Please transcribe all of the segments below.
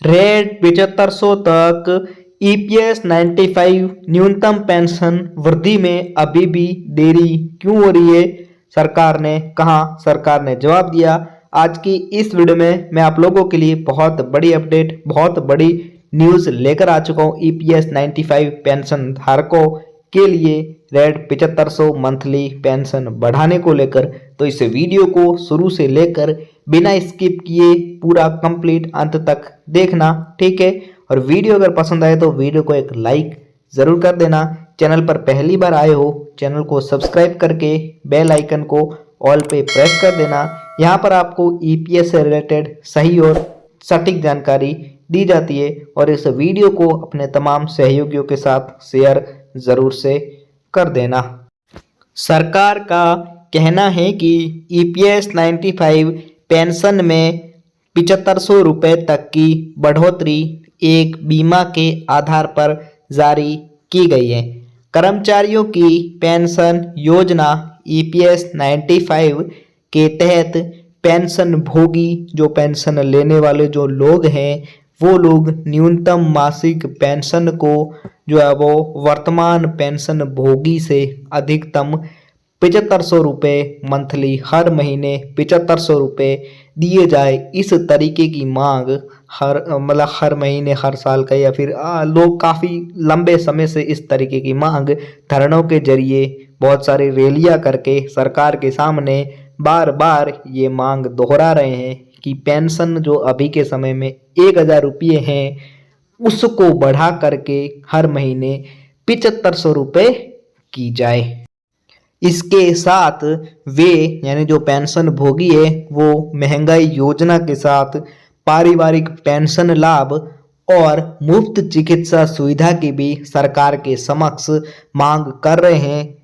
Rate 7500 तक EPS 95 न्यूनतम pension वृद्धि में अभी भी देरी क्यों हो रही है? सरकार ने कहा, सरकार ने जवाब दिया। आज की इस वीडियो में मैं आप लोगों के लिए बहुत बड़ी अपडेट, बहुत बड़ी न्यूज़ लेकर आ चुका हूँ ईपीएस 95 पेंशन धारकों के लिए रेट 7500 मंथली पेंशन बढ़ाने को लेकर। तो इस वीडियो को शुरू से लेकर बिना स्किप किए पूरा कंप्लीट अंत तक देखना, ठीक है। और वीडियो अगर पसंद आए तो वीडियो को एक लाइक ज़रूर कर देना। चैनल पर पहली बार आए हो, चैनल को सब्सक्राइब करके बेल आइकन को ऑल पे प्रेस कर देना। यहाँ पर आपको ईपीएस से रिलेटेड सही और सटीक जानकारी दी जाती है। और इस वीडियो को अपने तमाम सहयोगियों के साथ शेयर ज़रूर से कर देना। सरकार का कहना है कि ईपीएस 95 पेंशन में 7500 रुपये तक की बढ़ोतरी एक बीमा के आधार पर जारी की गई है। कर्मचारियों की पेंशन योजना ईपीएस 95 के तहत पेंशन भोगी, जो पेंशन लेने वाले जो लोग हैं, वो लोग न्यूनतम मासिक पेंशन को जो है वो वर्तमान पेंशन भोगी से अधिकतम 7500 रुपये मंथली हर महीने 7500 रुपये दिए जाए, इस तरीके की मांग हर महीने, हर साल का, या फिर लोग काफ़ी लंबे समय से इस तरीके की मांग धरनों के जरिए बहुत सारी रैलियां करके सरकार के सामने बार बार ये मांग दोहरा रहे हैं कि पेंशन जो अभी के समय में 1000 रुपये हैं, उसको बढ़ा करके हर महीने 7500 रुपये की जाए। इसके साथ वे यानी जो पेंशन भोगी है वो महंगाई योजना के साथ पारिवारिक पेंशन लाभ और मुफ्त चिकित्सा सुविधा की भी सरकार के समक्ष मांग कर रहे हैं।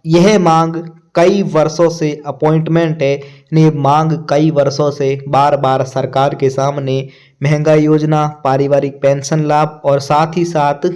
यह मांग कई वर्षों से अपॉइंटमेंट है, ने मांग कई वर्षों से बार बार सरकार के सामने महंगाई योजना, पारिवारिक पेंशन लाभ और साथ ही साथ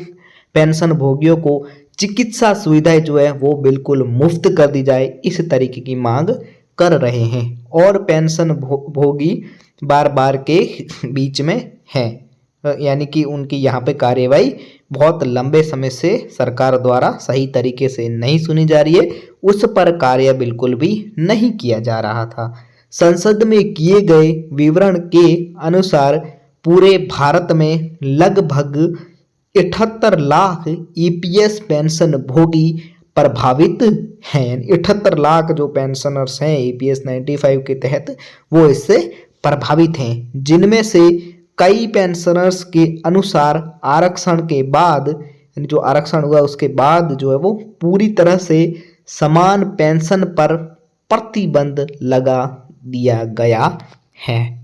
पेंशन भोगियों को चिकित्सा सुविधाएं जो है वो बिल्कुल मुफ्त कर दी जाए, इस तरीके की मांग कर रहे हैं। और पेंशन भोगी बार बार के बीच में हैं, यानी कि उनकी यहाँ पे कार्यवाही बहुत लंबे समय से सरकार द्वारा सही तरीके से नहीं सुनी जा रही है, उस पर कार्य बिल्कुल भी नहीं किया जा रहा था। संसद में किए गए विवरण के अनुसार पूरे भारत में लगभग 78 लाख ईपीएस पेंशन भोगी प्रभावित हैं। 78 लाख जो पेंशनर्स हैं ईपीएस 95 के तहत वो इससे प्रभावित हैं, जिनमें से कई पेंशनर्स के अनुसार आरक्षण के बाद, जो आरक्षण हुआ उसके बाद जो है वो पूरी तरह से समान पेंशन पर प्रतिबंध लगा दिया गया है।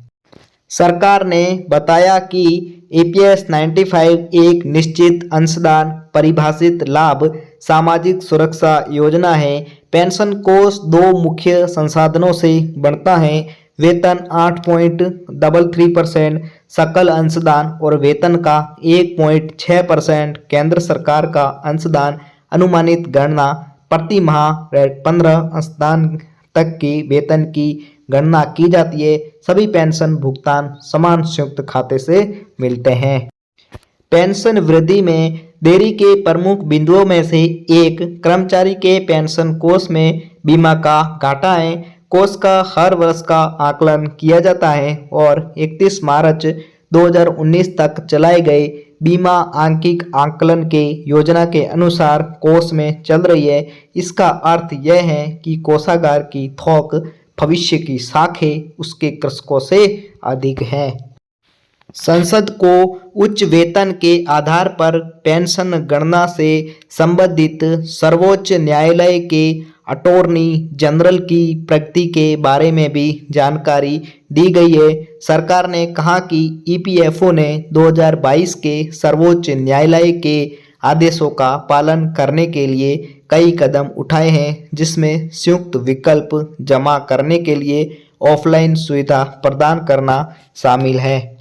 सरकार ने बताया कि ईपीएस 95 एक निश्चित अंशदान परिभाषित लाभ सामाजिक सुरक्षा योजना है। पेंशन कोष दो मुख्य संसाधनों से बनता है, वेतन 8.33% सकल अंशदान और वेतन का 1.6% केंद्र सरकार का अंशदान। अनुमानित गणना प्रति माह 15 अंशदान तक की वेतन की गणना की जाती है। सभी पेंशन भुगतान समान संयुक्त खाते से मिलते हैं। पेंशन वृद्धि में देरी के प्रमुख बिंदुओं में से एक कर्मचारी के पेंशन कोष में बीमा का घाटा है। कोष का हर वर्ष का आकलन किया जाता है और 31 मार्च 2019 तक चलाए गए बीमा आंकिक आकलन के योजना के अनुसार कोष में चल रही है। इसका अर्थ यह है कि कोषागार की थोक भविष्य की साखें उसके कृषकों से अधिक हैं। संसद को उच्च वेतन के आधार पर पेंशन गणना से संबंधित सर्वोच्च न्यायालय के अटॉर्नी जनरल की प्रगति के बारे में भी जानकारी दी गई है। सरकार ने कहा कि ईपीएफओ ने 2022 के सर्वोच्च न्यायालय के आदेशों का पालन करने के लिए कई कदम उठाए हैं, जिसमें संयुक्त विकल्प जमा करने के लिए ऑफलाइन सुविधा प्रदान करना शामिल है।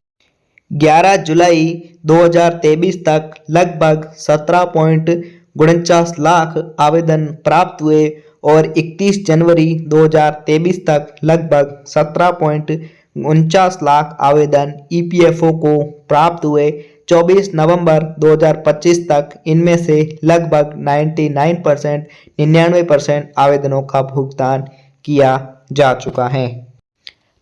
11 जुलाई 2023 तक लगभग 17.49 लाख आवेदन प्राप्त हुए और 31 जनवरी 2023 तक लगभग 49 लाख आवेदन ईपीएफओ को प्राप्त हुए 24 नवंबर 2025 तक। इनमें से लगभग 99% आवेदनों का भुगतान किया जा चुका है।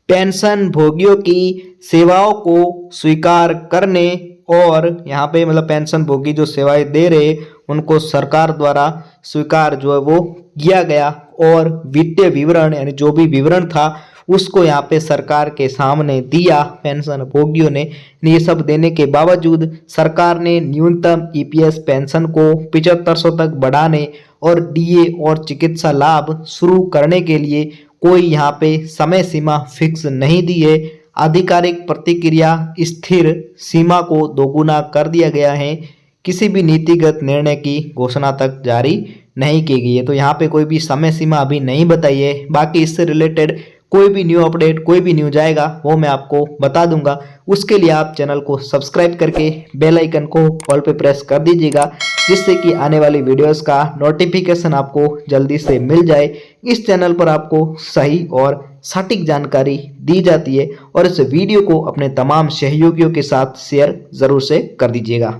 पेंशन भोगियों की सेवाओं को स्वीकार करने और यहाँ पे मतलब पेंशन भोगी जो सेवाएं दे रहे उनको सरकार द्वारा स्वीकार जो है वो किया गया, और वित्तीय विवरण यानी जो भी विवरण था उसको यहाँ पे सरकार के सामने दिया पेंशन भोगियों ने। ये सब देने के बावजूद सरकार ने न्यूनतम ईपीएस पेंशन को 7500 तक बढ़ाने और डीए और चिकित्सा लाभ शुरू करने के लिए कोई यहाँ पे समय सीमा फिक्स नहीं दी है। आधिकारिक प्रतिक्रिया स्थिर सीमा को दोगुना कर दिया गया है। किसी भी नीतिगत निर्णय की घोषणा तक जारी नहीं की गई है। तो यहाँ पे कोई भी समय सीमा अभी नहीं बताई है। बाकी इससे रिलेटेड कोई भी न्यू अपडेट, कोई भी न्यूज आएगा वो मैं आपको बता दूंगा। उसके लिए आप चैनल को सब्सक्राइब करके बेल आइकन को ऑल पे प्रेस कर दीजिएगा, जिससे कि आने वाली वीडियोस का नोटिफिकेशन आपको जल्दी से मिल जाए। इस चैनल पर आपको सही और सटीक जानकारी दी जाती है, और इस वीडियो को अपने तमाम सहयोगियों के साथ शेयर जरूर से कर दीजिएगा।